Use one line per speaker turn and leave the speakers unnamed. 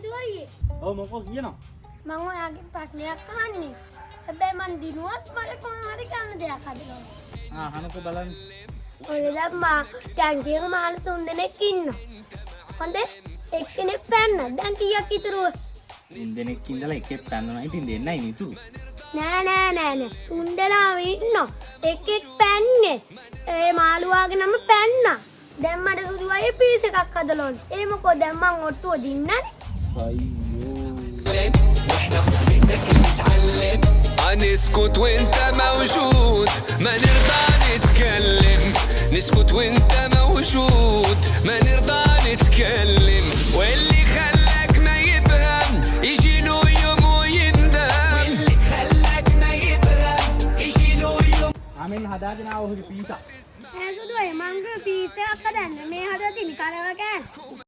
දුවයි.
ඔව් මොකෝ කියනවා?
මම ඔයාගෙන් ප්‍රශ්නයක් අහන්නේ. හැබැයි මන් දිනුවත් මට කොහොම හරි කරන්න දෙයක් හදනවා.
අහනකෝ බලන්න.
ඔය දැම්මා ටැංකියක මාළු 3 දෙනෙක් ඉන්නවා. හොඳේ එක්කෙනෙක් පැන්න. දැන් කීයක් ඉතුරුව?
3 දෙනෙක් ඉඳලා එකෙක් පැන්නුනා. ඉතින් දෙන්නයි ඉතුරු.
නෑ. 3 දෙනාම ඉන්නවා. එකෙක් පැන්නේ. ඒ මාළුවාගේ නම පැන්නා. දැන් මට සුදු අය පීස් එකක් හදලා ඕනේ. ඒ මොකෝ දැන් මං ඔට්ටුව දින්නනේ.
نسكت وانت موجود ما نرضى نتكلم نسكت وانت موجود ما نرضى نتكلم